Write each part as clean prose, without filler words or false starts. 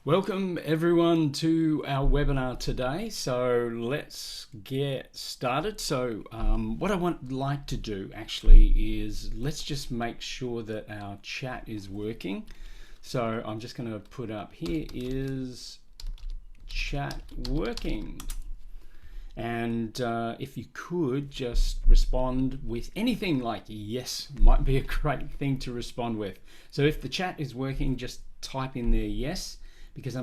Welcome everyone to our webinar today. So let's get started. What I would like to do actually is let's just make sure that our chat is working. So I'm just going to put up here is chat working. And if you could just respond with anything like yes, might be a great thing to respond with. So if the chat is working, just type in there yes. Because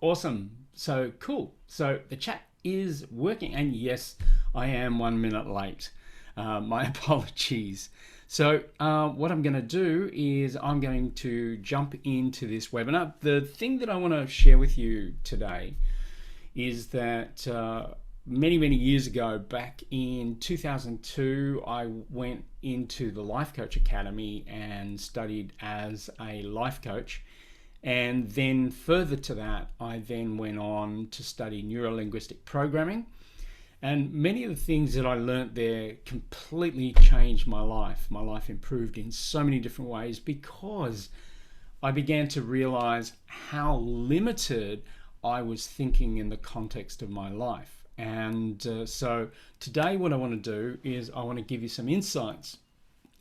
awesome. So cool. So the chat is working, and yes, I am 1 minute late. My apologies. So what I'm going to do is I'm going to jump into this webinar. The thing that I want to share with you today is that many years ago, back in 2002, I went into the Life Coach Academy and studied as a life coach. And then further to that, I then went on to study neuro-linguistic programming. And many of the things that I learned there completely changed my life. My life improved in so many different ways because I began to realize how limited I was thinking in the context of my life. And so today what I want to do is I want to give you some insights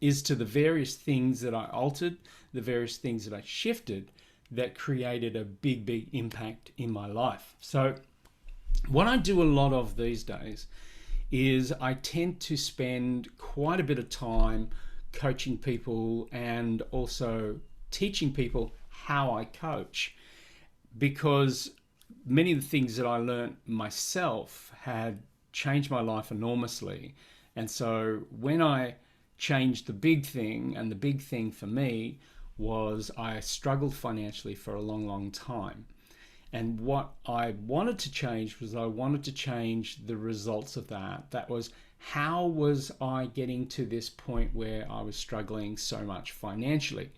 as to the various things that I altered, the various things that I shifted that created a big impact in my life. So what I do a lot of these days is I tend to spend quite a bit of time coaching people and also teaching people how I coach, because many of the things that I learned myself had changed my life enormously. And so when I changed the big thing, and the big thing for me was I struggled financially for a long time. And what I wanted to change was I wanted to change the results of that. That was, how was I getting to this point where I was struggling so much financially?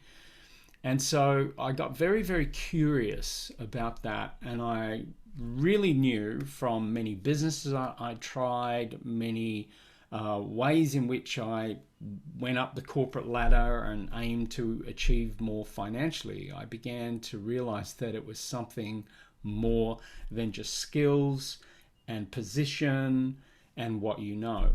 And so I got very curious about that. And I really knew from many businesses I tried, many ways in which I went up the corporate ladder and aimed to achieve more financially, I began to realize that it was something more than just skills and position and what you know.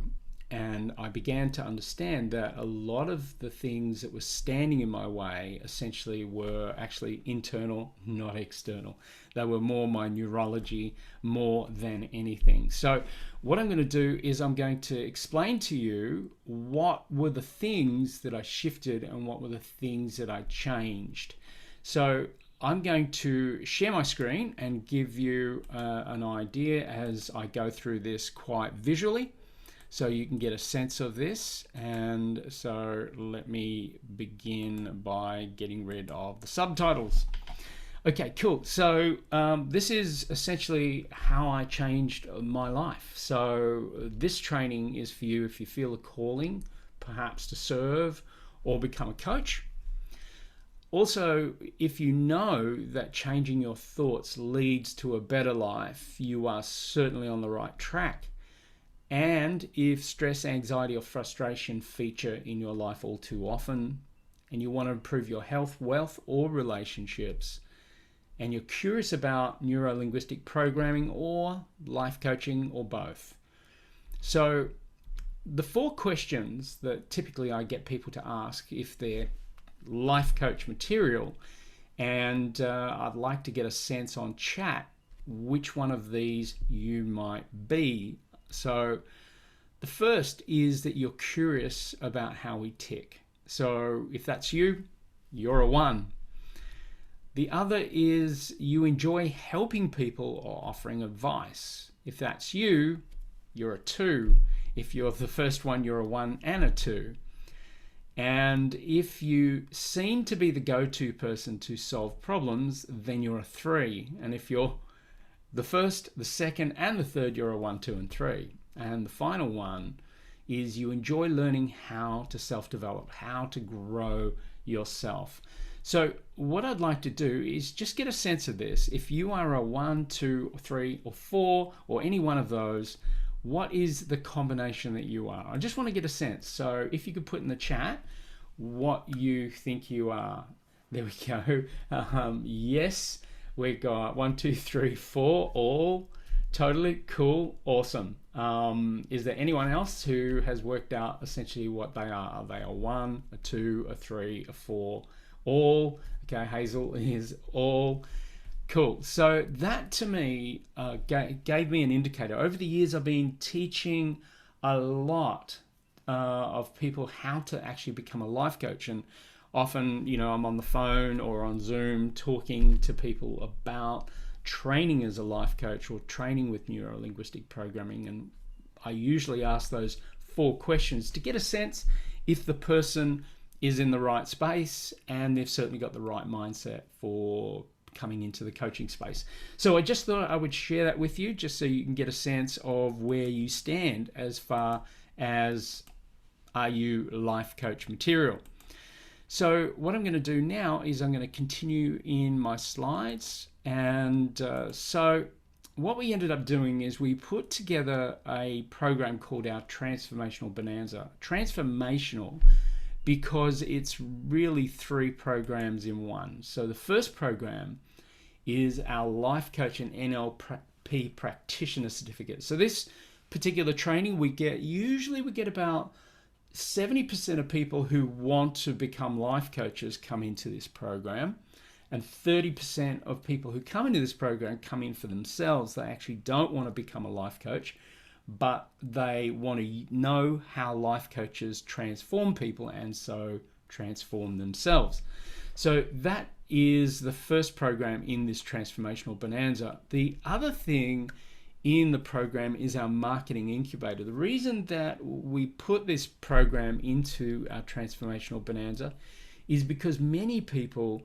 And I began to understand that a lot of the things that were standing in my way essentially were actually internal, not external. They were more my neurology more than anything. So what I'm going to do is I'm going to explain to you what were the things that I shifted and what were the things that I changed. So I'm going to share my screen and give you an idea as I go through this quite visually, so you can get a sense of this. And so let me begin by getting rid of the subtitles. Okay, cool. So this is essentially how I changed my life. So this training is for you if you feel a calling, perhaps to serve or become a coach. Also, if you know that changing your thoughts leads to a better life, you are certainly on the right track. And if stress, anxiety, or frustration feature in your life all too often, and you want to improve your health, wealth, or relationships, and you're curious about neuro-linguistic programming or life coaching or both. So the 4 questions that typically I get people to ask if they're life coach material, and I'd like to get a sense on chat which one of these you might be. So the first is that you're curious about how we tick. So if that's you, you're a 1. The other is you enjoy helping people or offering advice. If that's you, you're a 2. If you're the first one, you're a 1 and a 2. And if you seem to be the go-to person to solve problems, then you're a 3. And if you're the first, the second, and the third, you're a 1, 2, and 3. And the final one is you enjoy learning how to self-develop, how to grow yourself. So what I'd like to do is just get a sense of this. If you are a 1, 2, 3, or 4, or any one of those, what is the combination that you are? I just want to get a sense. So if you could put in the chat what you think you are. There we go. Yes, We got 1, 2, 3, 4, all totally cool, awesome. Is there anyone else who has worked out essentially what they are? Are they a 1, a 2, a 3, a 4? All. Okay, Hazel is all. Cool. So that to me gave me an indicator. Over the years, I've been teaching a lot of people how to actually become a life coach. And often, I'm on the phone or on Zoom talking to people about training as a life coach or training with neuro-linguistic programming. And I usually ask those 4 questions to get a sense if the person is in the right space and they've certainly got the right mindset for coming into the coaching space. So I just thought I would share that with you just so you can get a sense of where you stand as far as are you life coach material. So what I'm going to do now is I'm going to continue in my slides. And so what we ended up doing is we put together a program called our Transformational Bonanza. Transformational because it's really 3 programs in one. So the first program is our Life Coach and NLP Practitioner Certificate. So this particular training we get about 70% of people who want to become life coaches come into this program, and 30% of people who come into this program come in for themselves. They actually don't want to become a life coach, but they want to know how life coaches transform people and so transform themselves. So that is the first program in this Transformational Bonanza. The other thing in the program is our Marketing Incubator. The reason that we put this program into our Transformational Bonanza is because many people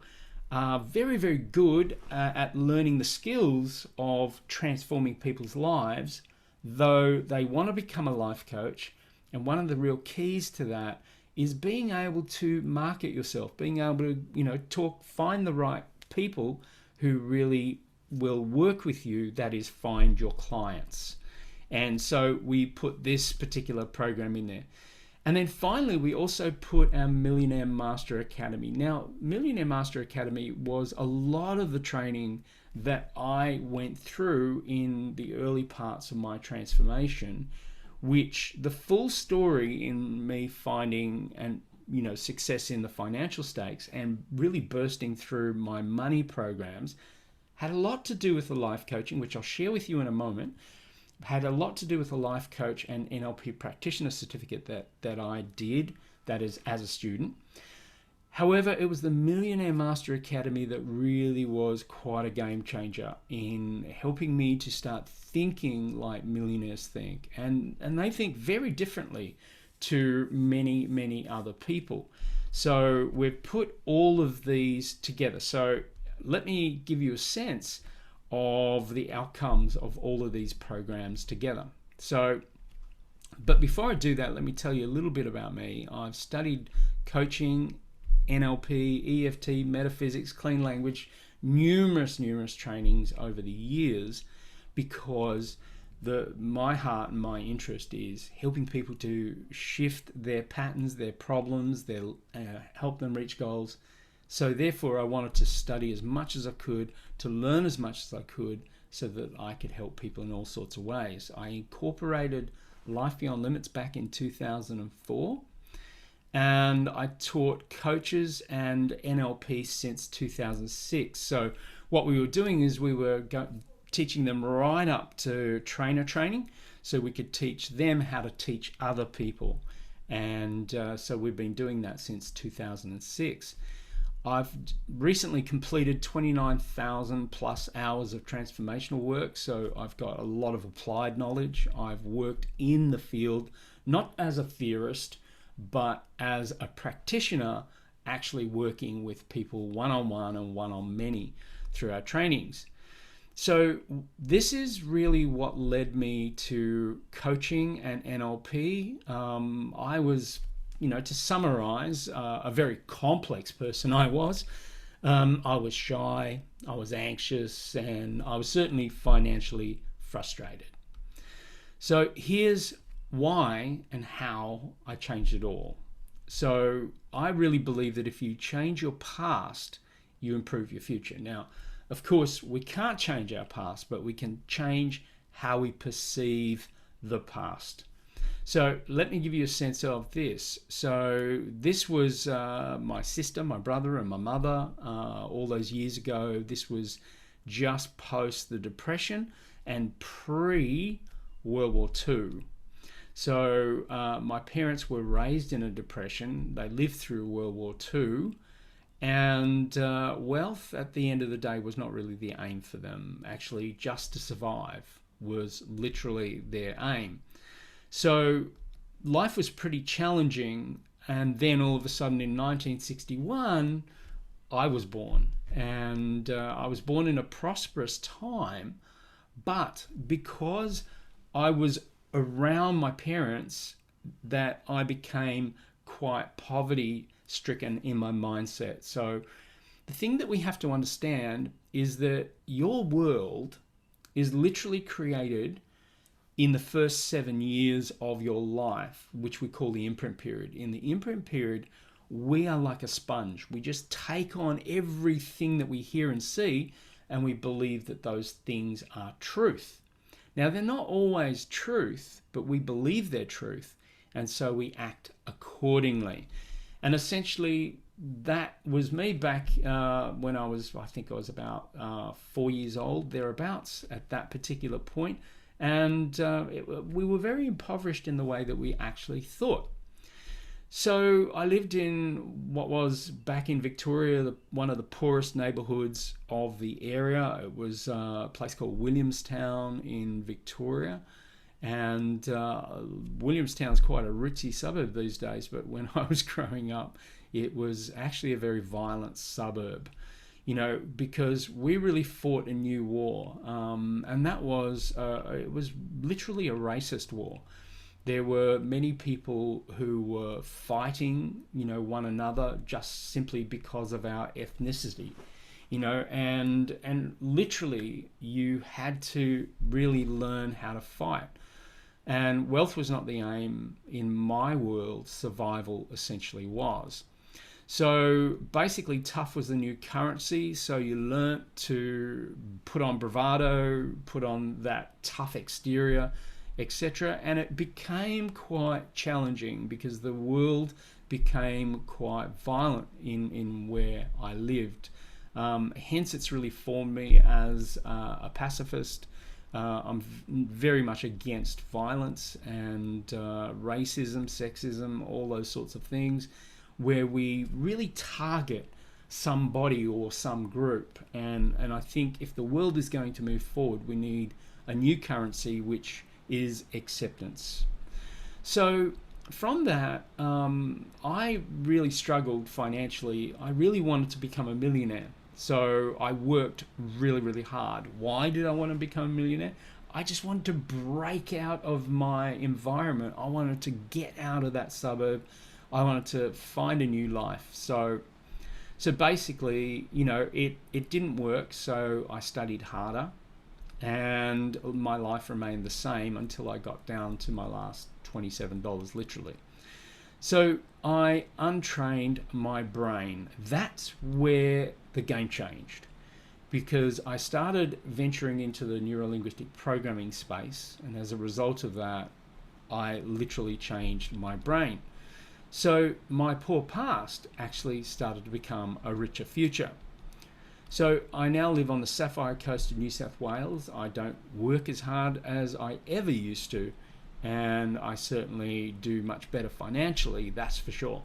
are very, very good at learning the skills of transforming people's lives, though they want to become a life coach. And one of the real keys to that is being able to market yourself, being able to, find the right people who really will work with you, that is, find your clients. And so we put this particular program in there. And then finally, we also put our Millionaire Master Academy. Now, Millionaire Master Academy was a lot of the training that I went through in the early parts of my transformation, which the full story in me finding and success in the financial stakes and really bursting through my money programs had a lot to do with the life coaching, which I'll share with you in a moment. Had a lot to do with the life coach and NLP practitioner certificate that I did, that is, as a student. However, it was the Millionaire Master Academy that really was quite a game changer in helping me to start thinking like millionaires think. And they think very differently to many, many other people. So we've put all of these together. So let me give you a sense of the outcomes of all of these programs together. But before I do that, let me tell you a little bit about me. I've studied coaching, NLP, EFT, metaphysics, clean language, numerous trainings over the years, because my heart and my interest is helping people to shift their patterns, their problems, help them reach goals. So therefore, I wanted to study as much as I could, to learn as much as I could, so that I could help people in all sorts of ways. I incorporated Life Beyond Limits back in 2004, and I taught coaches and NLP since 2006. So what we were doing is we were teaching them right up to trainer training, so we could teach them how to teach other people. And so we've been doing that since 2006. I've recently completed 29,000 plus hours of transformational work, so I've got a lot of applied knowledge. I've worked in the field, not as a theorist, but as a practitioner, actually working with people one-on-one and one-on-many through our trainings. So this is really what led me to coaching and NLP. I was, to summarize, a very complex person I was. I was shy, I was anxious, and I was certainly financially frustrated. So here's why and how I changed it all. So I really believe that if you change your past, you improve your future. Now, Of course, we can't change our past, but we can change how we perceive the past. So let me give you a sense of this. So this was my sister, my brother, and my mother all those years ago. This was just post the Depression and pre-World War II. So my parents were raised in a depression. They lived through World War II. And wealth at the end of the day was not really the aim for them. Actually, just to survive was literally their aim. So life was pretty challenging, and then all of a sudden in 1961 I was born, and I was born in a prosperous time, but because I was around my parents, that I became quite poverty stricken in my mindset. So the thing that we have to understand is that your world is literally created in the first 7 years of your life, which we call the imprint period. In the imprint period, we are like a sponge. We just take on everything that we hear and see, and we believe that those things are truth. Now, they're not always truth, but we believe they're truth, and so we act accordingly. And essentially, that was me back when I think I was about 4 years old, thereabouts, at that particular point. And we were very impoverished in the way that we actually thought. So I lived in what was, back in Victoria, one of the poorest neighbourhoods of the area. It was a place called Williamstown in Victoria. And Williamstown's quite a ritzy suburb these days, but when I was growing up, it was actually a very violent suburb. Because we really fought a new war, and that was, it was literally a racist war. There were many people who were fighting, one another just simply because of our ethnicity, and literally you had to really learn how to fight. And wealth was not the aim in my world. Survival essentially was. So basically, tough was the new currency. So you learnt to put on bravado, put on that tough exterior, etc. And it became quite challenging because the world became quite violent in where I lived. Hence, it's really formed me as a pacifist. I'm very much against violence and racism, sexism, all those sorts of things, where we really target somebody or some group. And I think if the world is going to move forward, we need a new currency, which is acceptance. So from that, I really struggled financially. I really wanted to become a millionaire. So I worked really, really hard. Why did I want to become a millionaire? I just wanted to break out of my environment. I wanted to get out of that suburb. I wanted to find a new life. So basically, it didn't work. So I studied harder, and my life remained the same until I got down to my last $27, literally. So I untrained my brain. That's where the game changed, because I started venturing into the neuro-linguistic programming space, and as a result of that, I literally changed my brain. So my poor past actually started to become a richer future. So I now live on the Sapphire Coast of New South Wales. I don't work as hard as I ever used to, and I certainly do much better financially, that's for sure.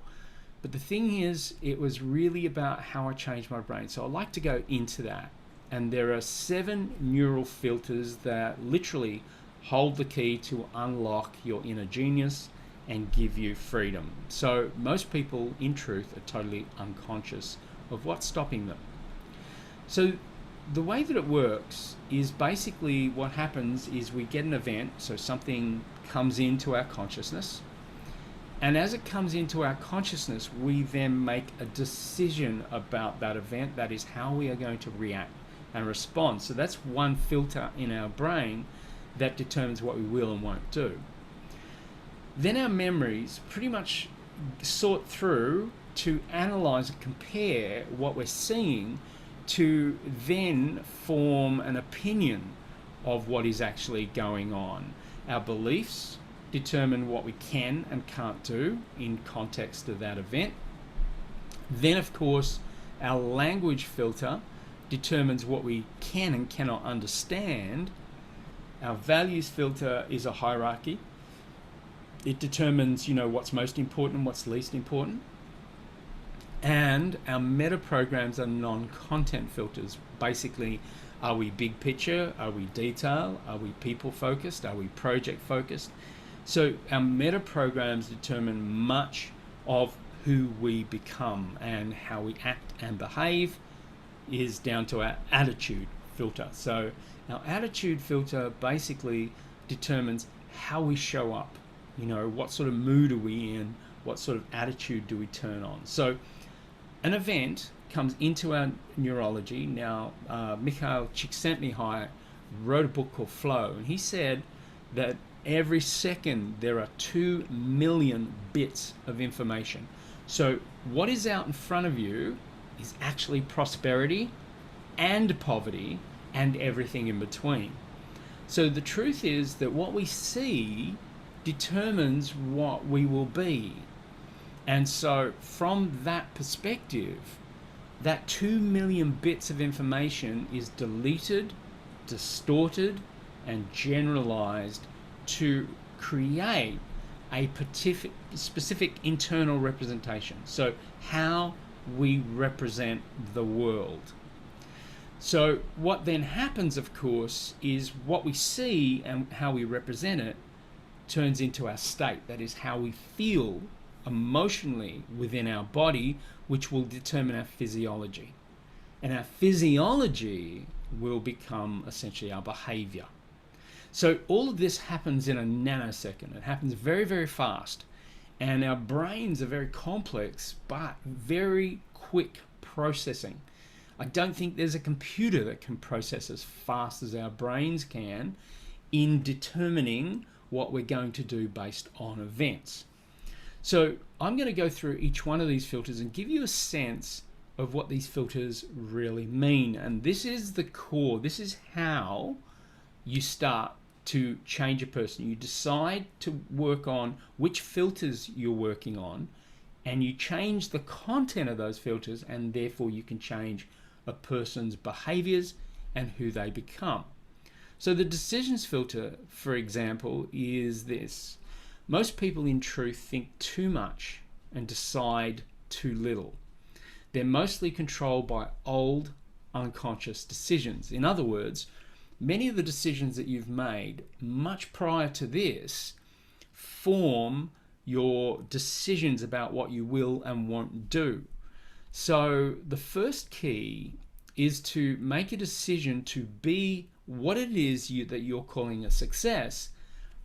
But the thing is, it was really about how I changed my brain. So I'd like to go into that. And there are 7 neural filters that literally hold the key to unlock your inner genius and give you freedom. So most people, in truth, are totally unconscious of what's stopping them. So the way that it works is basically what happens is we get an event, so something comes into our consciousness, and as it comes into our consciousness, we then make a decision about that event. That is how we are going to react and respond. So that's one filter in our brain that determines what we will and won't do. Then our memories pretty much sort through to analyze and compare what we're seeing to then form an opinion of what is actually going on. Our beliefs determine what we can and can't do in context of that event. Then, of course, our language filter determines what we can and cannot understand. Our values filter is a hierarchy. It determines, what's most important and what's least important. And our meta programs are non-content filters. Basically, are we big picture? Are we detail? Are we people focused? Are we project focused? So our meta programs determine much of who we become, and how we act and behave is down to our attitude filter. So our attitude filter basically determines how we show up. What sort of mood are we in? What sort of attitude do we turn on? So an event comes into our neurology. Now, Mikhail Csikszentmihalyi wrote a book called Flow, and he said that every second there are 2 million bits of information. So what is out in front of you is actually prosperity and poverty and everything in between. So the truth is that what we see determines what we will be. And so from that perspective, that 2 million bits of information is deleted, distorted, and generalized to create a specific internal representation. So how we represent the world. So what then happens, of course, is what we see and how we represent it turns into our state. That is how we feel emotionally within our body, which will determine our physiology. And our physiology will become essentially our behavior. So all of this happens in a nanosecond. It happens very, very fast. And our brains are very complex, but very quick processing. I don't think there's a computer that can process as fast as our brains can in determining what we're going to do based on events. So I'm going to go through each one of these filters and give you a sense of what these filters really mean. And this is the core. This is how you start to change a person. You decide to work on which filters you're working on, and you change the content of those filters, and therefore you can change a person's behaviors and who they become. So the decisions filter, for example, is this. Most people in truth think too much and decide too little. They're mostly controlled by old, unconscious decisions. In other words, many of the decisions that you've made much prior to this form your decisions about what you will and won't do. So the first key is to make a decision to be what it is that you're calling a success.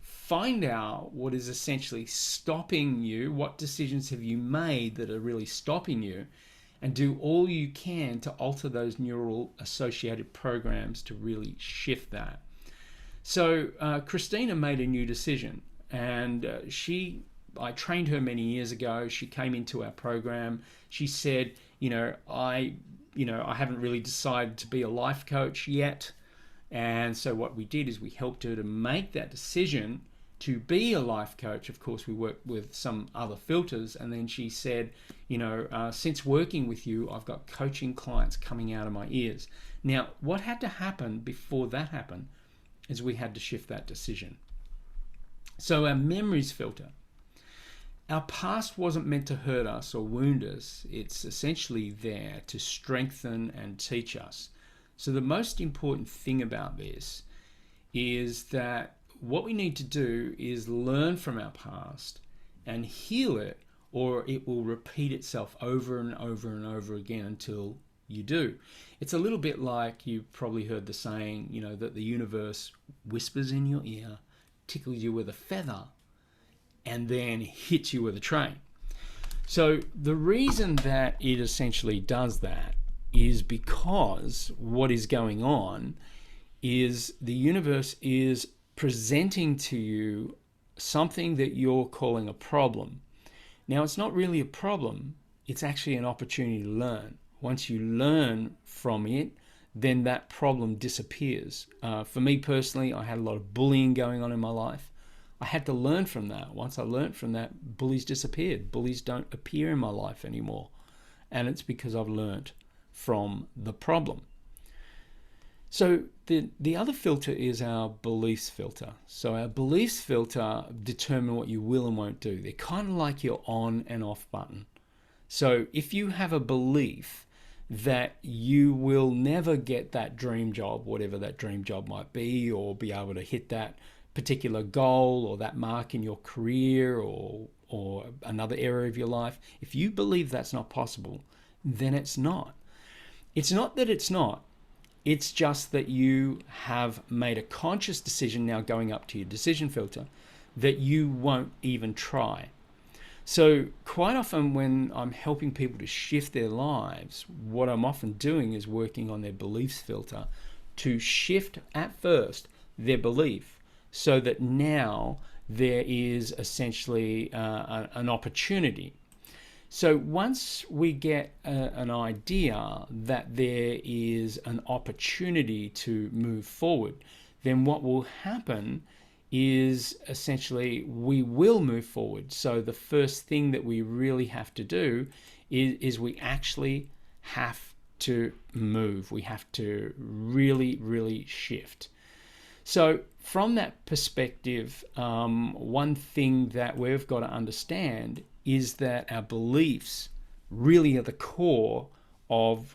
Find out what is essentially stopping you, what decisions have you made that are really stopping you, and do all you can to alter those neural associated programs to really shift that. So Christina made a new decision, and I trained her many years ago. She came into our program. She said, I haven't really decided to be a life coach yet. And so what we did is we helped her to make that decision to be a life coach. Of course, we worked with some other filters. And then she said, since working with you, I've got coaching clients coming out of my ears. Now, what had to happen before that happened is we had to shift that decision. So our memories filter. Our past wasn't meant to hurt us or wound us. It's essentially there to strengthen and teach us. So the most important thing about this is that what we need to do is learn from our past and heal it, or it will repeat itself over and over and over again until you do. It's a little bit like you've probably heard the saying, that the universe whispers in your ear, tickles you with a feather, and then hits you with a train. So the reason that it essentially does that is because what is going on is the universe is presenting to you something that you're calling a problem. Now, it's not really a problem. It's actually an opportunity to learn. once you learn from it, then that problem disappears. For me personally, I had a lot of bullying going on in my life. I had to learn from that. Once I learned from that, bullies disappeared. Bullies don't appear in my life anymore. And it's because I've learned from the problem. So the other filter is our beliefs filter. So our beliefs filter determine what you will and won't do. They're kind of like your on and off button. So if you have a belief that you will never get that dream job, whatever that dream job might be, or be able to hit that particular goal or that mark in your career or another area of your life, if you believe that's not possible, then it's not. It's not that it's not. It's just that you have made a conscious decision, now going up to your decision filter, that you won't even try. So quite often when I'm helping people to shift their lives, what I'm often doing is working on their beliefs filter to shift at first their belief, so that now there is essentially an opportunity. So once we get an idea that there is an opportunity to move forward, then what will happen is essentially we will move forward. So the first thing that we really have to do is we actually have to move. We have to really, really shift. So from that perspective, one thing that we've got to understand is that our beliefs really are the core of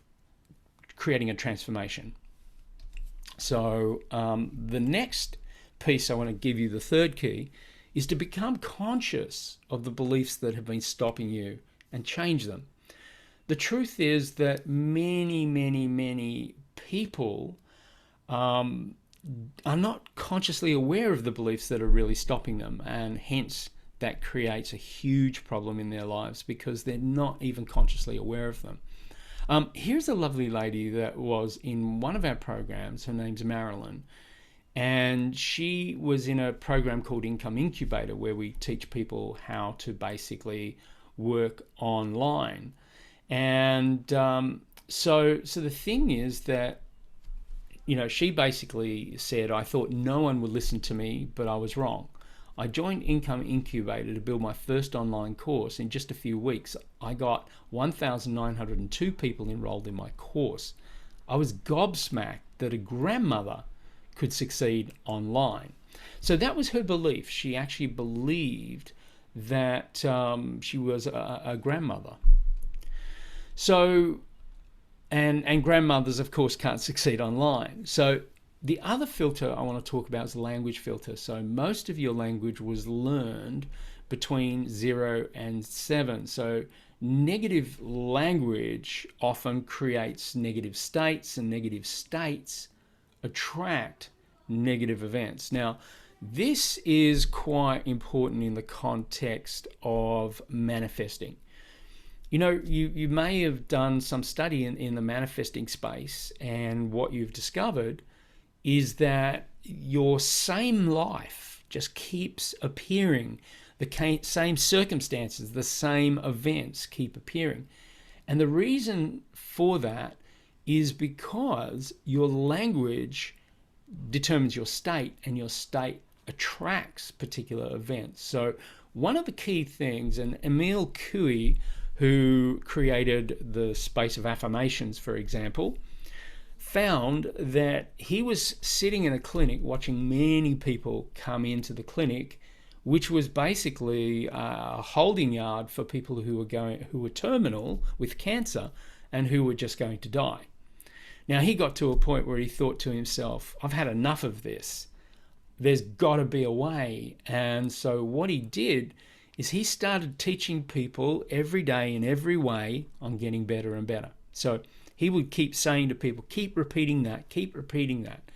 creating a transformation. So the next piece I want to give you, the third key, is to become conscious of the beliefs that have been stopping you and change them. The truth is that many people are not consciously aware of the beliefs that are really stopping them, and hence that creates a huge problem in their lives because they're not even consciously aware of them. Here's a lovely lady that was in one of our programs. Her name's Marilyn, and she was in a program called Incubator, where we teach people how to basically work online. And so the thing is that, you know, she basically said, I thought no one would listen to me, but I was wrong. I joined Incubator to build my first online course. In just a few weeks, I got 1,902 people enrolled in my course. I was gobsmacked that a grandmother could succeed online. So that was her belief. She actually believed that she was a grandmother. So, and grandmothers, of course, can't succeed online. So the other filter I want to talk about is the language filter. So most of your language was learned between 0 and 7. So negative language often creates negative states, and negative states attract negative events. Now, this is quite important in the context of manifesting. You know, you may have done some study in the manifesting space, and what you've discovered is that your same life just keeps appearing. The same circumstances, the same events keep appearing. And the reason for that is because your language determines your state, and your state attracts particular events. So one of the key things, and Emil Coué, who created the space of affirmations, for example, found that he was sitting in a clinic watching many people come into the clinic, which was basically a holding yard for people who were terminal with cancer and who were just going to die. Now, he got to a point where he thought to himself, I've had enough of this. There's got to be a way. And so what he did is he started teaching people every day in every way on getting better and better. So he would keep saying to people, keep repeating that, keep repeating that.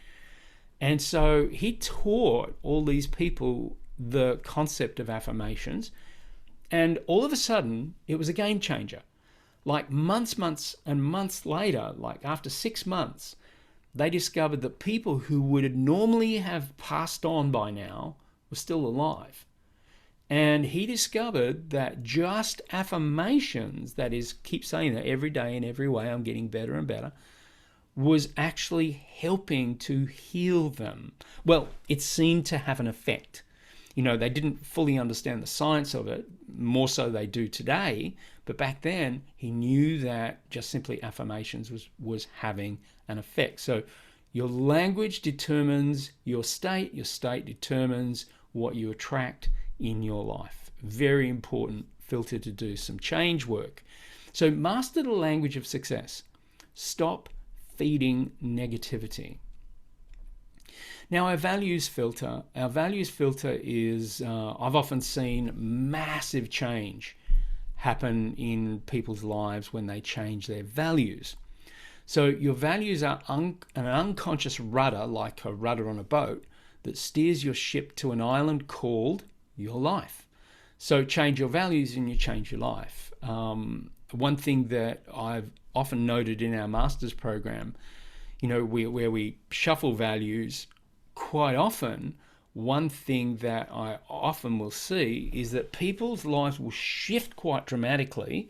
And so he taught all these people the concept of affirmations, and all of a sudden it was a game changer. Like months and months later, like after 6 months, they discovered that people who would normally have passed on by now were still alive. And he discovered that just affirmations, that is, keep saying that every day in every way, I'm getting better and better, was actually helping to heal them. Well, it seemed to have an effect. They didn't fully understand the science of it, more so they do today. But back then, he knew that just simply affirmations was having an effect. So your language determines your state determines what you attract in your life. Very important filter to do some change work. So master the language of success. Stop feeding negativity. Now, our values filter is, I've often seen massive change happen in people's lives when they change their values. So your values are an unconscious rudder, like a rudder on a boat, that steers your ship to an island called your life. So change your values and you change your life. One thing that I've often noted in our master's program, where we shuffle values, quite often, one thing that I often will see is that people's lives will shift quite dramatically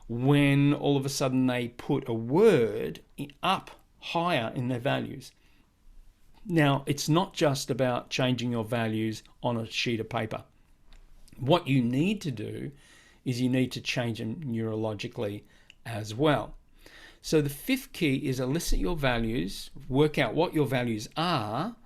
when all of a sudden they put a word up higher in their values. Now, it's not just about changing your values on a sheet of paper. What you need to do is you need to change them neurologically as well. So the fifth key is elicit your values, work out what your values are,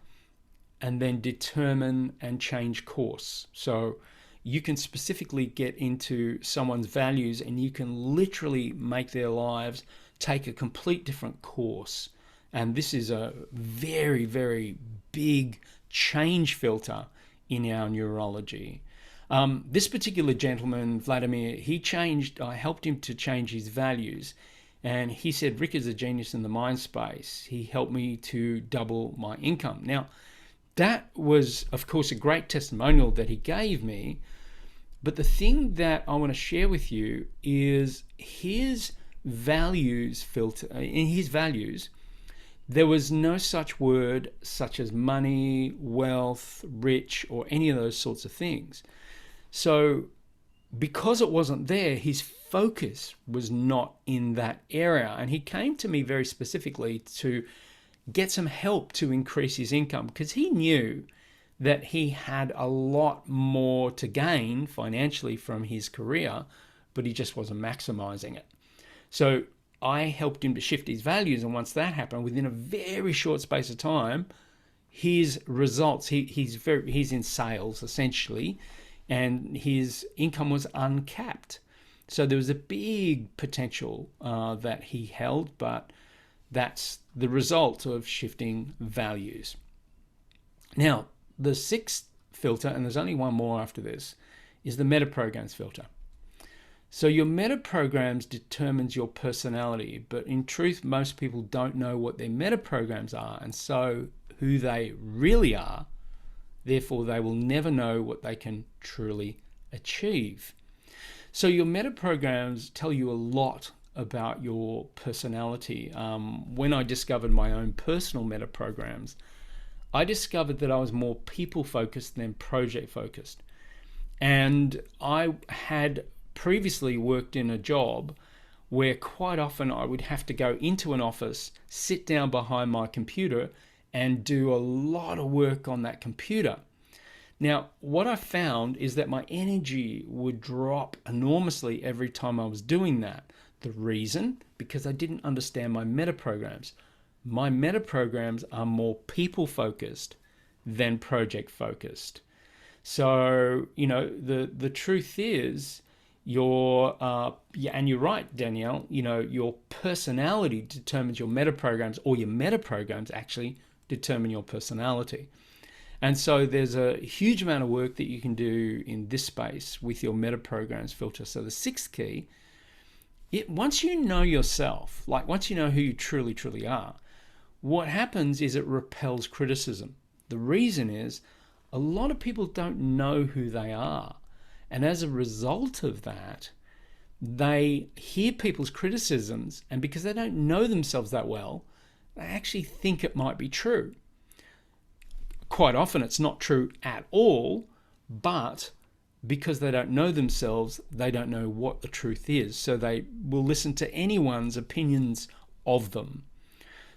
and then determine and change course. So you can specifically get into someone's values and you can literally make their lives take a complete different course. And this is a very, very big change filter in our neurology. This particular gentleman, Vladimir, I helped him to change his values. And he said, Rick is a genius in the mind space. He helped me to double my income. Now, that was, of course, a great testimonial that he gave me. But the thing that I want to share with you is his values filter. In his values, there was no such word such as money, wealth, rich, or any of those sorts of things. So because it wasn't there, his focus was not in that area. And he came to me very specifically to get some help to increase his income because he knew that he had a lot more to gain financially from his career, but he just wasn't maximizing it. So I helped him to shift his values. And once that happened, within a very short space of time, his results, he's in sales essentially, and his income was uncapped. So there was a big potential that he held, but that's the result of shifting values. Now, the sixth filter, and there's only one more after this, is the meta programs filter. So your meta programs determines your personality, but in truth, most people don't know what their meta programs are, and so who they really are. Therefore, they will never know what they can truly achieve. So your meta programs tell you a lot about your personality. When I discovered my own personal meta programs, I discovered that I was more people focused than project focused. And I had previously worked in a job where quite often I would have to go into an office, sit down behind my computer and do a lot of work on that computer. Now, what I found is that my energy would drop enormously every time I was doing that. The reason? Because I didn't understand my meta programs. My meta programs are more people focused than project focused. So, the truth is and you're right, Danielle, your personality determines your meta programs, or your meta programs actually determine your personality. And so there's a huge amount of work that you can do in this space with your meta programs filter. So the sixth key, once you know yourself, like once you know who you truly, truly are, what happens is it repels criticism. The reason is a lot of people don't know who they are. And as a result of that, they hear people's criticisms, and because they don't know themselves that well, they actually think it might be true. Quite often it's not true at all, but because they don't know themselves, they don't know what the truth is. So they will listen to anyone's opinions of them.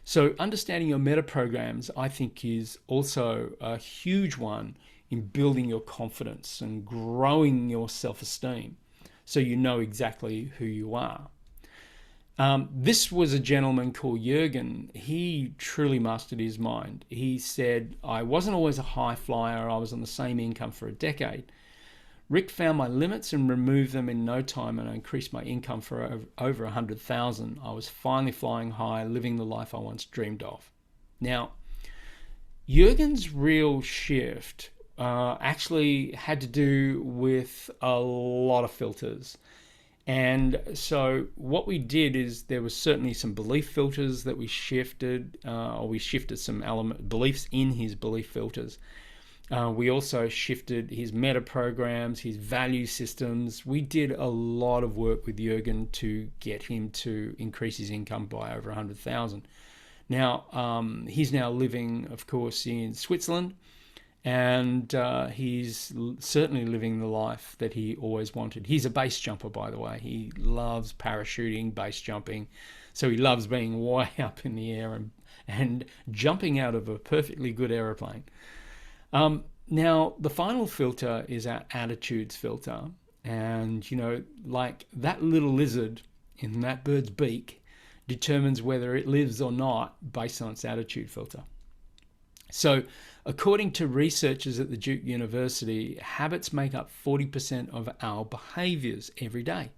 So understanding your meta programs, I think, is also a huge one in building your confidence and growing your self-esteem, so you know exactly who you are. This was a gentleman called Jurgen. He truly mastered his mind. He said, I wasn't always a high flyer. I was on the same income for a decade. Rick found my limits and removed them in no time, and I increased my income for over 100,000. I was finally flying high, living the life I once dreamed of. Now, Jurgen's real shift actually had to do with a lot of filters. And so what we did is there was certainly some belief filters that we shifted, or we shifted some beliefs in his belief filters. We also shifted his meta programs, his value systems. We did a lot of work with Jurgen to get him to increase his income by over 100,000. Now, he's now living, of course, in Switzerland, and he's certainly living the life that he always wanted. He's a base jumper, by the way. He loves parachuting, base jumping. So he loves being way up in the air and jumping out of a perfectly good aeroplane. Now, the final filter is our attitudes filter. And, like that little lizard in that bird's beak determines whether it lives or not based on its attitude filter. So, according to researchers at the Duke University, habits make up 40% of our behaviors every day.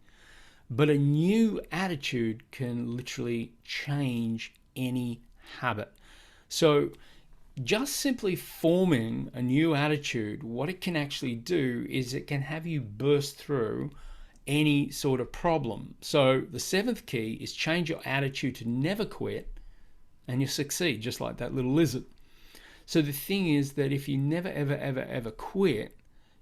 But a new attitude can literally change any habit. So, just simply forming a new attitude, what it can actually do is it can have you burst through any sort of problem. So the seventh key is change your attitude to never quit, and you'll succeed, just like that little lizard. So the thing is that if you never, ever, ever, ever quit,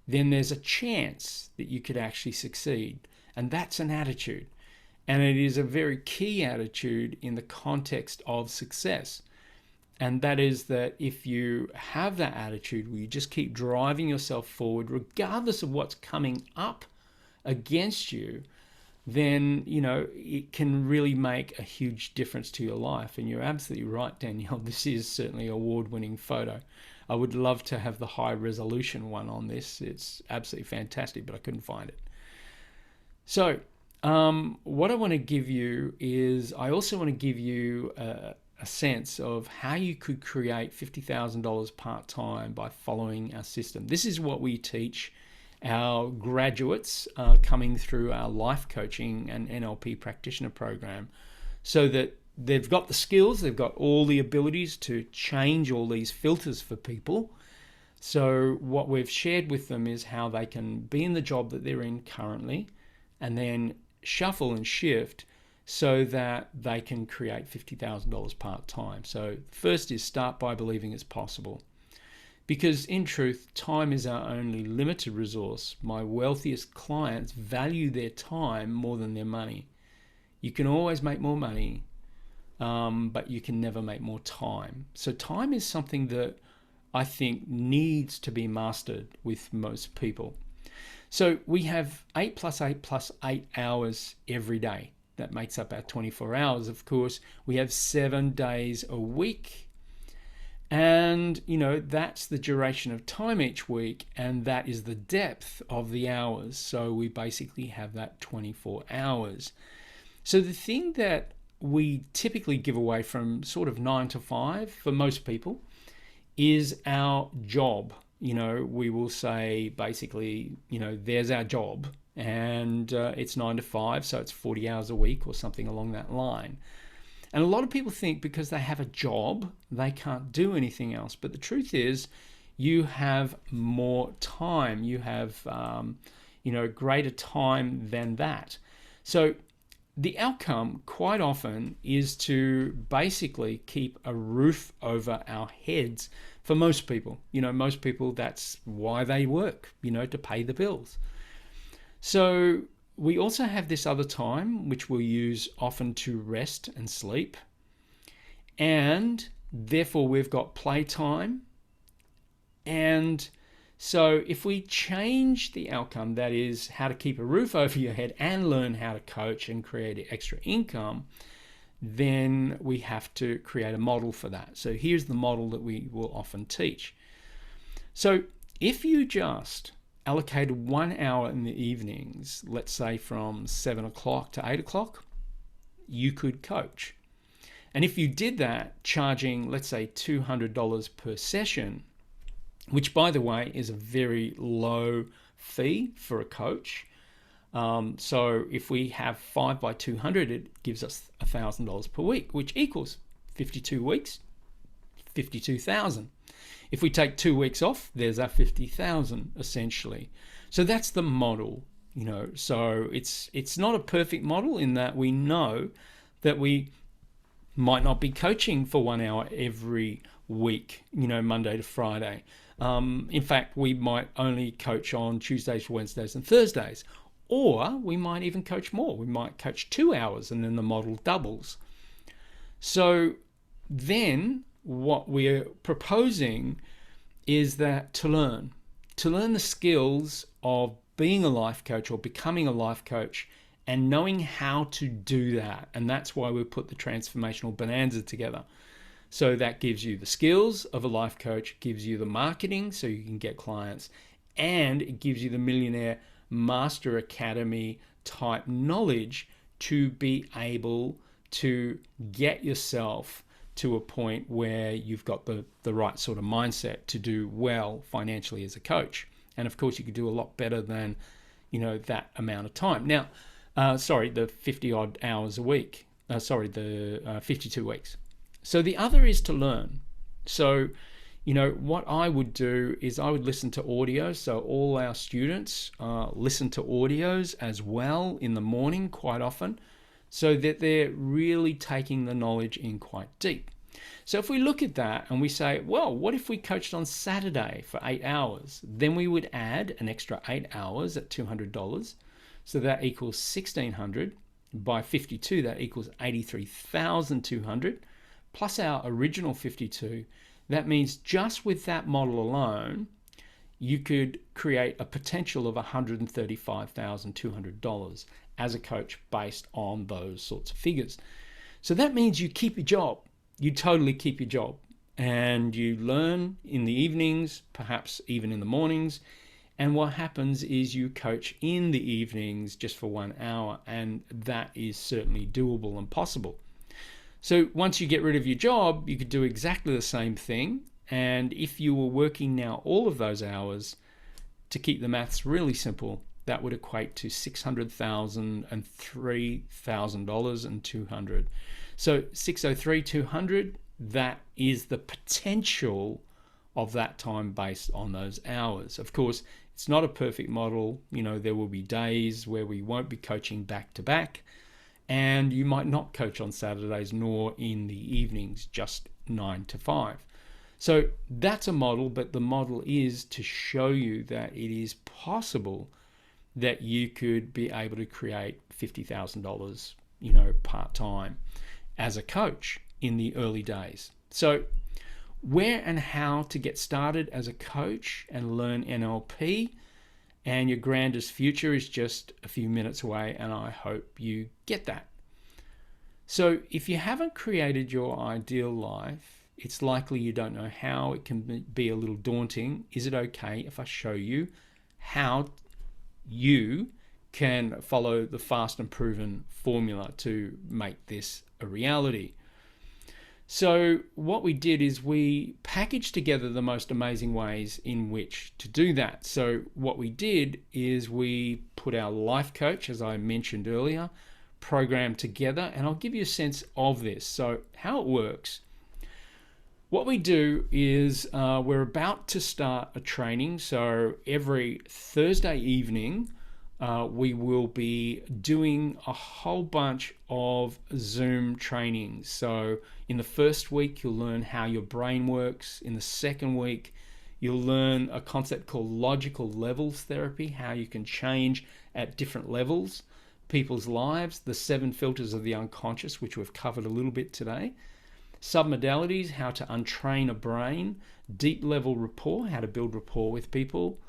then there's a chance that you could actually succeed. And that's an attitude. And it is a very key attitude in the context of success. And that is that if you have that attitude where you just keep driving yourself forward, regardless of what's coming up against you, then, it can really make a huge difference to your life. And you're absolutely right, Danielle. This is certainly an award-winning photo. I would love to have the high resolution one on this. It's absolutely fantastic, but I couldn't find it. So what I want to give you is, I also want to give you a sense of how you could create $50,000 part-time by following our system. This is what we teach our graduates coming through our life coaching and NLP practitioner program, so that they've got the skills, they've got all the abilities to change all these filters for people. So what we've shared with them is how they can be in the job that they're in currently and then shuffle and shift so that they can create $50,000 part-time. So first is start by believing it's possible. Because in truth, time is our only limited resource. My wealthiest clients value their time more than their money. You can always make more money, but you can never make more time. So time is something that I think needs to be mastered with most people. So we have 8 plus 8 plus 8 hours every day. That makes up our 24 hours, of course. We have 7 days a week. And, that's the duration of time each week. And that is the depth of the hours. So we basically have that 24 hours. So the thing that we typically give away from sort of 9 to 5 for most people is our job. We will say basically, there's our job. And it's 9 to 5, so it's 40 hours a week or something along that line. And a lot of people think because they have a job, they can't do anything else. But the truth is, you have more time. You have, greater time than that. So the outcome quite often is to basically keep a roof over our heads for most people. Most people, that's why they work, to pay the bills. So we also have this other time, which we'll use often to rest and sleep. And therefore we've got playtime. And So if we change the outcome, that is how to keep a roof over your head and learn how to coach and create extra income, then we have to create a model for that. So here's the model that we will often teach. So if you just allocated 1 hour in the evenings, let's say from 7 o'clock to 8 o'clock, you could coach. And if you did that, charging, let's say, $200 per session, which, by the way, is a very low fee for a coach. So if we have 5 by 200, it gives us $1,000 per week, which equals 52 weeks, 52,000. If we take 2 weeks off, there's our 50,000 essentially. So that's the model, So it's not a perfect model in that we know that we might not be coaching for 1 hour every week, Monday to Friday. In fact, we might only coach on Tuesdays, Wednesdays, and Thursdays. Or we might even coach more. We might coach 2 hours and then the model doubles. So then what we're proposing is that to learn the skills of being a life coach or becoming a life coach and knowing how to do that. And that's why we put the Transformational Bonanza together. So that gives you the skills of a life coach, gives you the marketing so you can get clients, and it gives you the Millionaire Master Academy type knowledge to be able to get yourself to a point where you've got the right sort of mindset to do well financially as a coach. And of course, you could do a lot better than, that amount of time. Now, the 50 odd hours a week. The 52 weeks. So the other is to learn. So, what I would do is I would listen to audio. So all our students listen to audios as well in the morning quite often, so that they're really taking the knowledge in quite deep. So if we look at that and we say, well, what if we coached on Saturday for 8 hours? Then we would add an extra 8 hours at $200. So that equals $1,600. By 52, that equals $83,200. Plus our original 52. That means just with that model alone, you could create a potential of $135,200 as a coach based on those sorts of figures. So that means you keep your job. You totally keep your job. And you learn in the evenings, perhaps even in the mornings. And what happens is you coach in the evenings just for 1 hour. And that is certainly doable and possible. So once you get rid of your job, you could do exactly the same thing. And if you were working now all of those hours, to keep the maths really simple, that would equate to $600,000 and $3,000 and $200. So $603,200, that is the potential of that time based on those hours. Of course, it's not a perfect model. There will be days where we won't be coaching back to back. And you might not coach on Saturdays nor in the evenings, just 9 to 5. So that's a model, but the model is to show you that it is possible that you could be able to create $50,000, part-time as a coach in the early days. So where and how to get started as a coach and learn NLP and your grandest future is just a few minutes away, and I hope you get that. So if you haven't created your ideal life, it's likely you don't know how. It can be a little daunting. Is it okay if I show you how you can follow the fast and proven formula to make this a reality? So what we did is we packaged together the most amazing ways in which to do that. So what we did is we put our life coach, as I mentioned earlier, program together, and I'll give you a sense of this. So how it works. What we do is we're about to start a training. So every Thursday evening, we will be doing a whole bunch of Zoom trainings. So in the first week, you'll learn how your brain works. In the second week, you'll learn a concept called logical levels therapy, how you can change at different levels people's lives, the 7 filters of the unconscious, which we've covered a little bit today. Submodalities, how to untrain a brain. Deep level rapport, how to build rapport with people.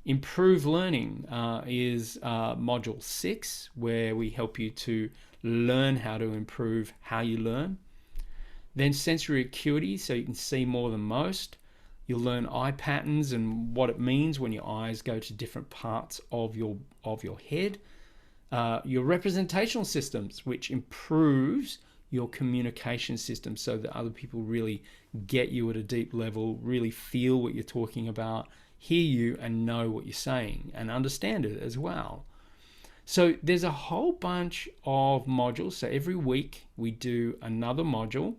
Improve learning is module 6, where we help you to learn how to improve how you learn. Then sensory acuity, so you can see more than most. You'll learn eye patterns and what it means when your eyes go to different parts of your head. Your representational systems, which improves your communication system so that other people really get you at a deep level, really feel what you're talking about, hear you and know what you're saying and understand it as well. So there's a whole bunch of modules. So every week we do another module.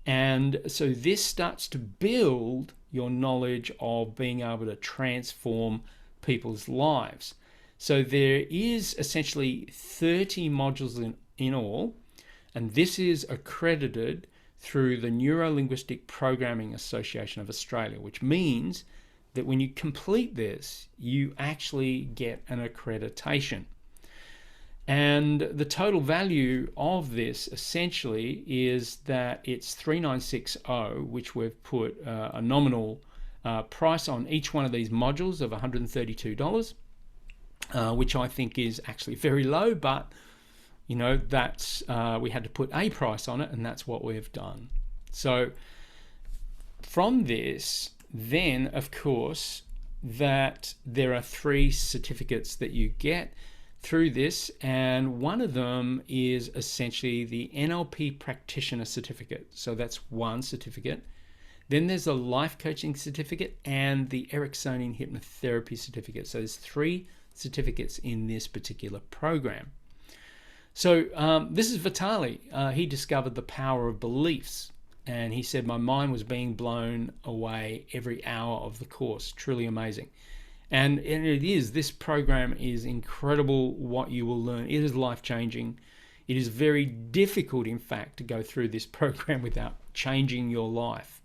And so this starts to build your knowledge of being able to transform people's lives. So there is essentially 30 modules in all, and this is accredited through the Neuro-Linguistic Programming Association of Australia, which means that when you complete this, you actually get an accreditation. And the total value of this essentially is that it's $3,960, which we've put a nominal price on each one of these modules of $132, which I think is actually very low, but you know, that's we had to put a price on it, and that's what we've done. So from this, then of course, that there are 3 certificates that you get through this, and one of them is essentially the NLP Practitioner certificate. So that's one certificate. Then there's a life coaching certificate and the Ericksonian hypnotherapy certificate. So there's 3 certificates in this particular program. So this is Vitali. He discovered the power of beliefs, and he said, my mind was being blown away every hour of the course. Truly amazing. And it is, this program is incredible what you will learn. It is life-changing. It is very difficult, in fact, to go through this program without changing your life.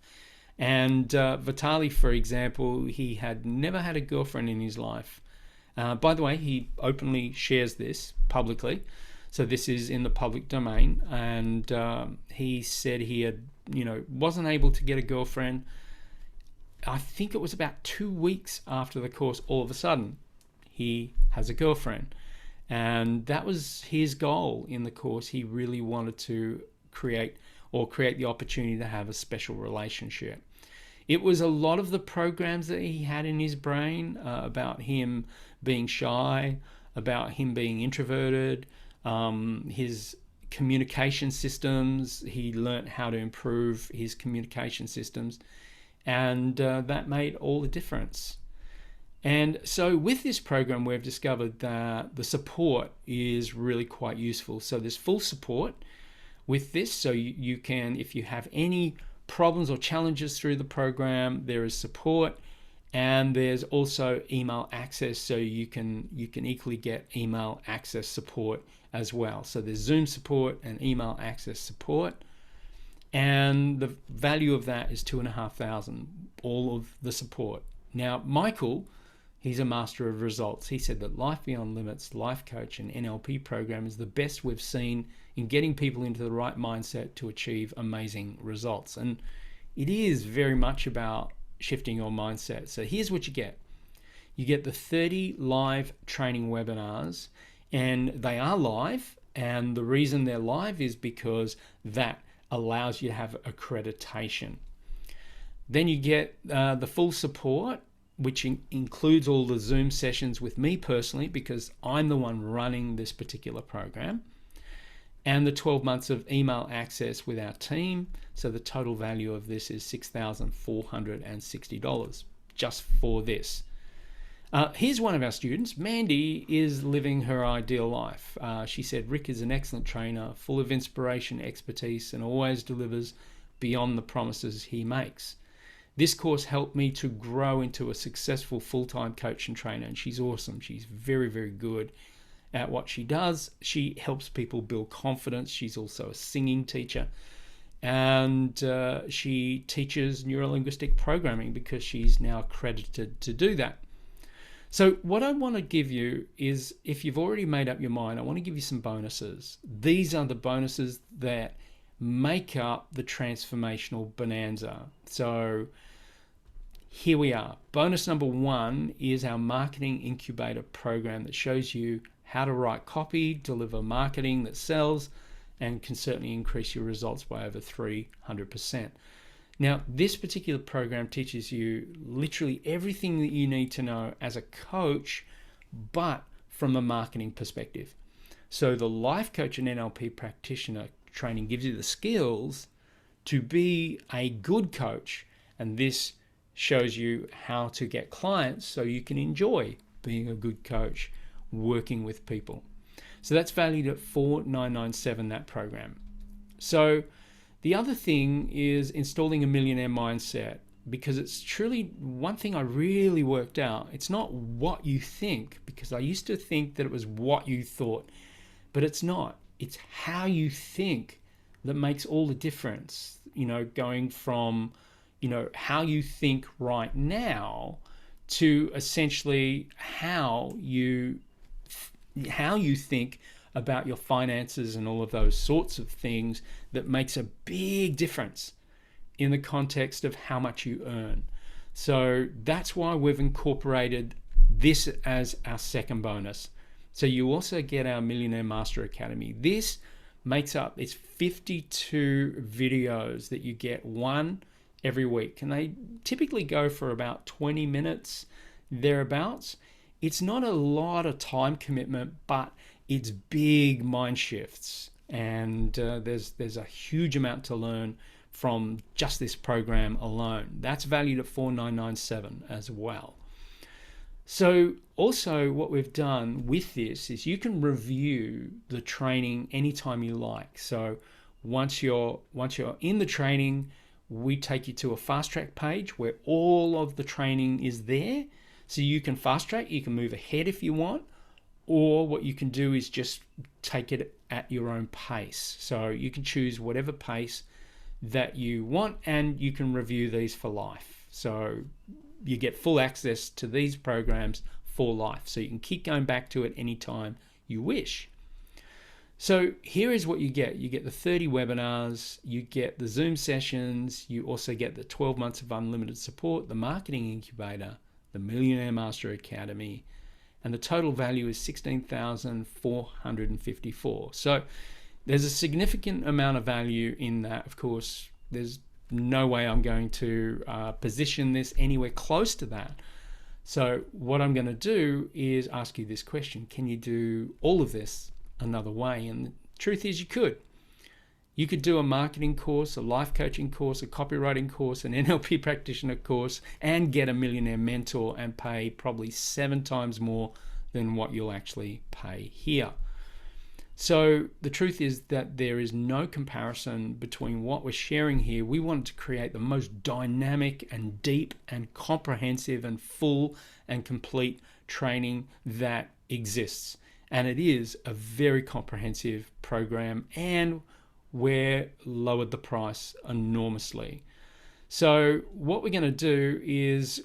And Vitali, for example, he had never had a girlfriend in his life. By the way, he openly shares this publicly. So this is in the public domain. And he said he had, wasn't able to get a girlfriend. I think it was about 2 weeks after the course, all of a sudden, he has a girlfriend. And that was his goal in the course. He really wanted to create the opportunity to have a special relationship. It was a lot of the programs that he had in his brain about him being shy, about him being introverted, his communication systems. He learnt how to improve his communication systems. And that made all the difference. And so with this program, we've discovered that the support is really quite useful. So there's full support with this. So you can, if you have any problems or challenges through the program, there is support, and there's also email access. So you can equally get email access support as well. So there's Zoom support and email access support. And the value of that is $2,500, all of the support. Now, Michael, he's a master of results. He said that Life Beyond Limits, Life Coach and NLP program is the best we've seen in getting people into the right mindset to achieve amazing results. And it is very much about shifting your mindset. So here's what you get. You get the 30 live training webinars, and they are live. And the reason they're live is because that allows you to have accreditation. Then you get the full support, which includes all the Zoom sessions with me personally, because I'm the one running this particular program, and the 12 months of email access with our team. So the total value of this is $6,460 just for this. Here's one of our students. Mandy is living her ideal life. She said, Rick is an excellent trainer, full of inspiration, expertise, and always delivers beyond the promises he makes. This course helped me to grow into a successful full-time coach and trainer, and she's awesome. She's very, very good at what she does. She helps people build confidence. She's also a singing teacher, and she teaches neuro-linguistic programming because she's now accredited to do that. So what I want to give you is, if you've already made up your mind, I want to give you some bonuses. These are the bonuses that make up the transformational bonanza. So here we are. Bonus number 1 is our Marketing Incubator program that shows you how to write copy, deliver marketing that sells, and can certainly increase your results by over 300%. Now, this particular program teaches you literally everything that you need to know as a coach, but from a marketing perspective. So the life coach and NLP practitioner training gives you the skills to be a good coach, and this shows you how to get clients so you can enjoy being a good coach working with people. So that's valued at $4,997, that program. So the other thing is installing a millionaire mindset, because it's truly one thing I really worked out. It's not what you think, because I used to think that it was what you thought, but it's not. It's how you think that makes all the difference, going from, how you think right now to essentially how you think about your finances and all of those sorts of things, that makes a big difference in the context of how much you earn. So that's why we've incorporated this as our second bonus. So you also get our Millionaire Master Academy. This makes up, it's 52 videos that you get, one every week, and they typically go for about 20 minutes thereabouts. It's not a lot of time commitment, but it's big mind shifts, and there's a huge amount to learn from just this program alone. That's valued at $4,997 as well. So also what we've done with this is you can review the training anytime you like. So once you're in the training, we take you to a fast track page where all of the training is there. So you can fast track, you can move ahead if you want, or what you can do is just take it at your own pace. So you can choose whatever pace that you want, and you can review these for life. So you get full access to these programs for life. So you can keep going back to it anytime you wish. So here is what you get. You get the 30 webinars, you get the Zoom sessions, you also get the 12 months of unlimited support, the Marketing Incubator, the Millionaire Master Academy, and the total value is $16,454. So there's a significant amount of value in that. Of course, there's no way I'm going to position this anywhere close to that. So what I'm going to do is ask you this question: can you do all of this another way? And the truth is, you could. You could do a marketing course, a life coaching course, a copywriting course, an NLP practitioner course, and get a millionaire mentor and pay probably 7 times more than what you'll actually pay here. So the truth is that there is no comparison between what we're sharing here. We wanted to create the most dynamic and deep and comprehensive and full and complete training that exists. And it is a very comprehensive program, and we're lowered the price enormously. So what we're going to do is,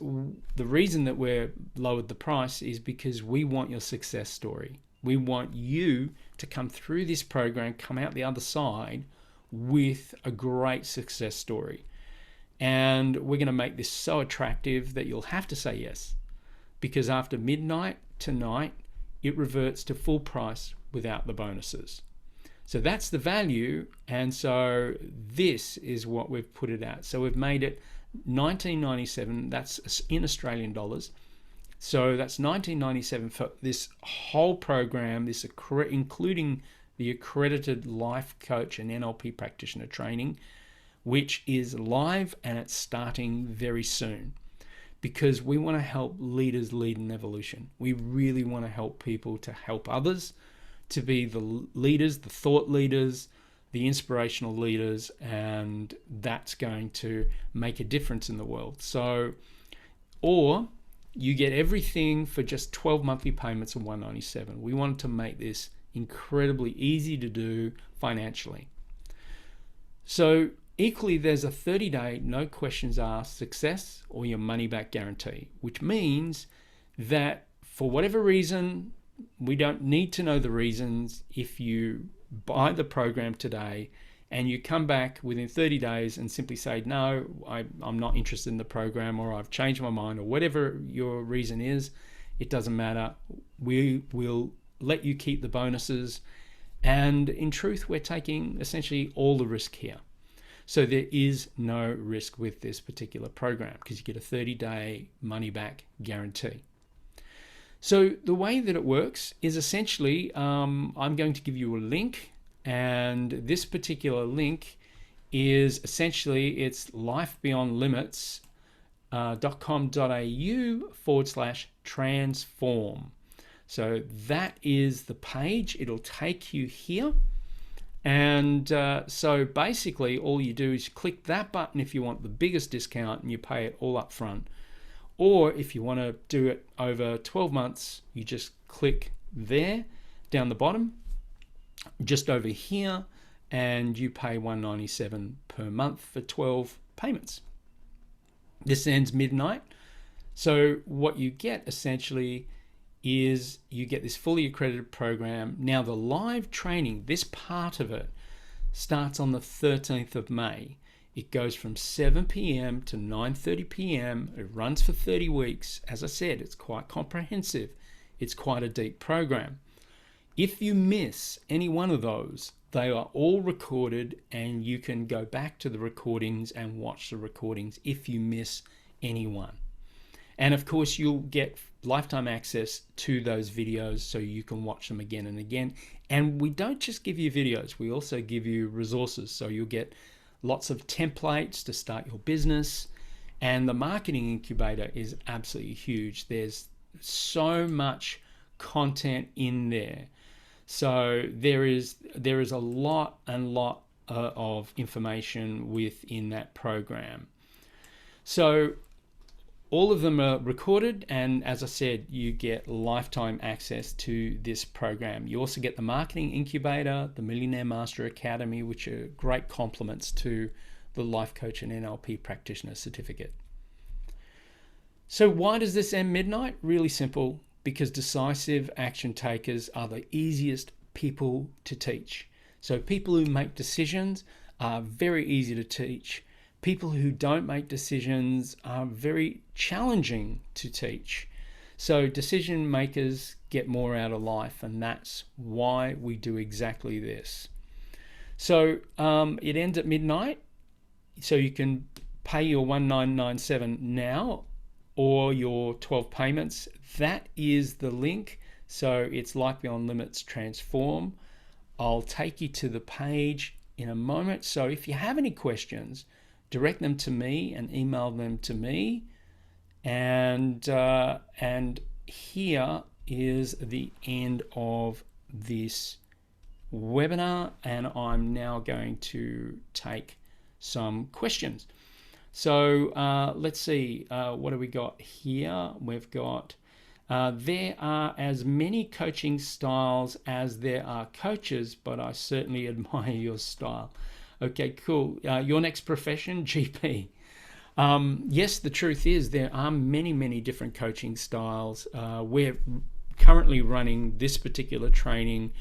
the reason that we're lowered the price is because we want your success story. We want you to come through this program, come out the other side with a great success story. And we're going to make this so attractive that you'll have to say yes, because after midnight tonight, it reverts to full price without the bonuses. So that's the value, and so this is what we've put it at. So we've made it $19.97, that's in Australian dollars. So that's $19.97 for this whole program, this including the accredited life coach and NLP practitioner training, which is live and it's starting very soon. Because we want to help leaders lead an evolution. We really want to help people to help others, to be the leaders, the thought leaders, the inspirational leaders, and that's going to make a difference in the world. So, or you get everything for just 12 monthly payments of $197. We wanted to make this incredibly easy to do financially. So equally, there's a 30-day, no questions asked success or your money back guarantee, which means that for whatever reason, we don't need to know the reasons. If you buy the program today and you come back within 30 days and simply say, no, I'm not interested in the program, or I've changed my mind, or whatever your reason is, it doesn't matter. We will let you keep the bonuses. And in truth, we're taking essentially all the risk here. So there is no risk with this particular program because you get a 30-day money-back guarantee. So the way that it works is essentially, I'm going to give you a link, and this particular link is essentially, it's lifebeyondlimits.com.au/transform. So that is the page. It'll take you here. And so basically all you do is click that button if you want the biggest discount, and you pay it all up front. Or if you want to do it over 12 months, you just click there down the bottom, just over here, and you pay $197 per month for 12 payments. This ends midnight. So what you get essentially is you get this fully accredited program. Now the live training, this part of it, starts on the 13th of May. It goes from 7 p.m. to 9:30 p.m. It runs for 30 weeks. As I said, it's quite comprehensive. It's quite a deep program. If you miss any one of those, they are all recorded, and you can go back to the recordings and watch the recordings if you miss any one. And of course, you'll get lifetime access to those videos so you can watch them again and again. And we don't just give you videos, we also give you resources. So you'll get lots of templates to start your business. And the marketing incubator is absolutely huge. There's so much content in there. So there is a lot of information within that program. So all of them are recorded, and as I said, you get lifetime access to this program. You also get the Marketing Incubator, the Millionaire Master Academy, which are great complements to the Life Coach and NLP Practitioner certificate. So why does this end midnight? Really simple, because decisive action takers are the easiest people to teach. So people who make decisions are very easy to teach. People who don't make decisions are very challenging to teach. So decision makers get more out of life, and that's why we do exactly this. So it ends at midnight, so you can pay your $1,997 now, or your 12 payments. That is the link. So it's Life Beyond Limits Transform. I'll take you to the page in a moment. So if you have any questions, direct them to me and email them to me. And here is the end of this webinar, and I'm now going to take some questions. So let's see, what do we got here? We've got, there are as many coaching styles as there are coaches, but I certainly admire your style. Okay, cool. Your next profession, GP. Yes, the truth is there are many different coaching styles. We're currently running this particular training,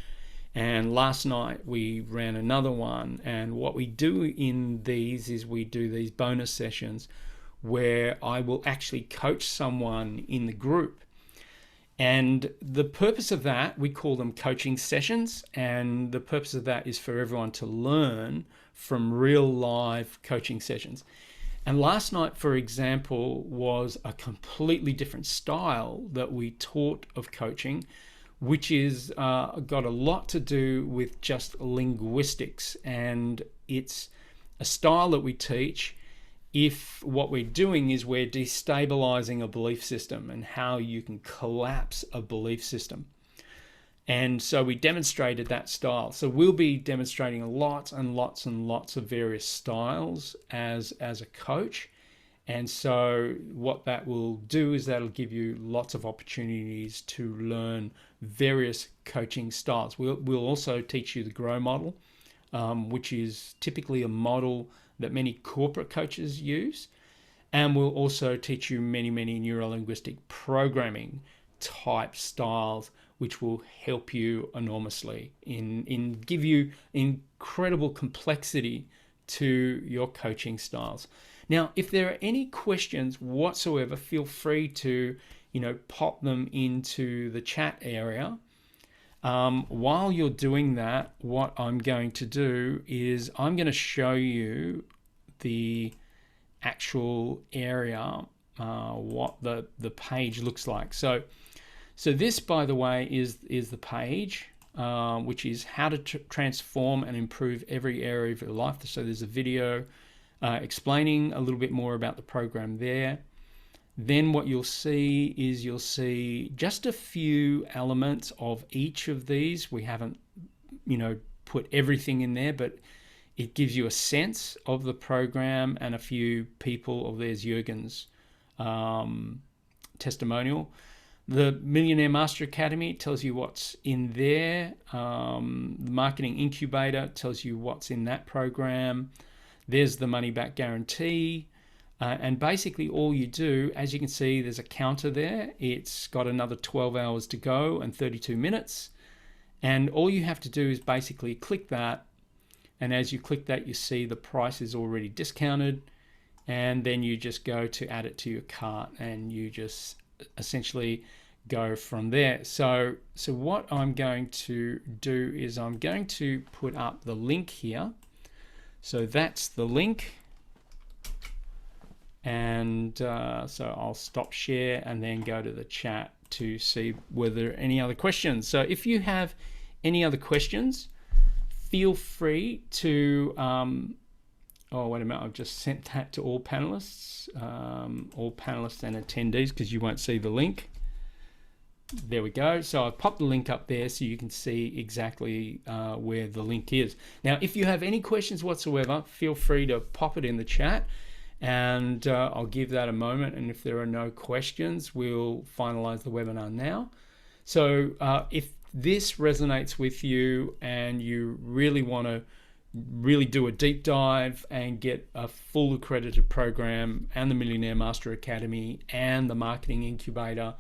and last night we ran another one. And what we do in these is we do these bonus sessions where I will actually coach someone in the group. And the purpose of that, we call them coaching sessions, and the purpose of that is for everyone to learn from real live coaching sessions. And last night, for example, was a completely different style that we taught of coaching, which is got a lot to do with just linguistics. And it's a style that we teach if what we're doing is we're destabilizing a belief system and how you can collapse a belief system. And so we demonstrated that style. So we'll be demonstrating lots and lots of various styles as a coach. And so what that will do is that'll give you lots of opportunities to learn various coaching styles. We'll also teach you the GROW model, which is typically a model that many corporate coaches use. And we'll also teach you many neuro-linguistic programming type styles, which will help you enormously in give you incredible complexity to your coaching styles. Now, if there are any questions whatsoever, feel free to, pop them into the chat area. While you're doing that, what I'm going to do is I'm going to show you the actual area, what the page looks like. So this, by the way, is the page, which is how to transform and improve every area of your life. So there's a video explaining a little bit more about the program there. Then what you'll see is just a few elements of each of these. We haven't, put everything in there, but it gives you a sense of the program and a few people. Of there's Jürgen's testimonial. The Millionaire Master Academy tells you what's in there. The Marketing Incubator tells you what's in that program. There's the money back guarantee. And basically all you do, as you can see, there's a counter there. It's got another 12 hours to go and 32 minutes. And all you have to do is basically click that. And as you click that, you see the price is already discounted. And then you just go to add it to your cart, and you just essentially go from there. So what I'm going to do is I'm going to put up the link here. So that's the link. And so I'll stop share and then go to the chat to see whether there are any other questions. So if you have any other questions, feel free to oh, wait a minute, I've just sent that to all panelists and attendees, because you won't see the link. There we go. So I've popped the link up there so you can see exactly where the link is. Now, if you have any questions whatsoever, feel free to pop it in the chat, and I'll give that a moment. And if there are no questions, we'll finalize the webinar now. So if this resonates with you and you really want to do a deep dive and get a full accredited program and the Millionaire Master Academy and the Marketing Incubator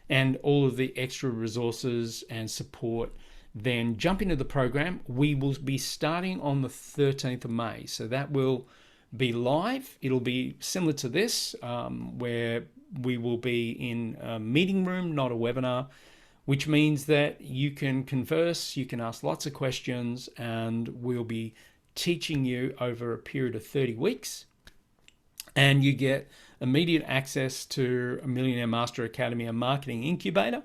and all of the extra resources and support, then jump into the program. We will be starting on the 13th of May. So that will be live. It'll be similar to this, where we will be in a meeting room, not a webinar, which means that you can converse, you can ask lots of questions, and we'll be teaching you over a period of 30 weeks. And you get immediate access to a Millionaire Master Academy and Marketing Incubator.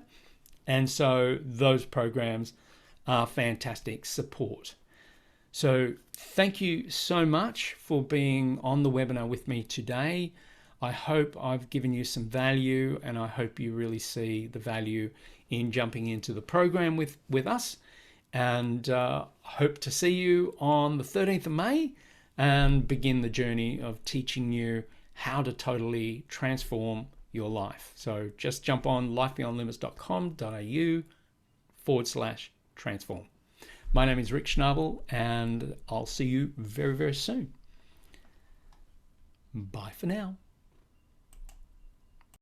And so those programs are fantastic support. So thank you so much for being on the webinar with me today. I hope I've given you some value, and I hope you really see the value in jumping into the program with us, and hope to see you on the 13th of May and begin the journey of teaching you how to totally transform your life. So just jump on lifebeyondlimits.com.au/transform. My name is Rick Schnabel, and I'll see you very, very soon. Bye for now.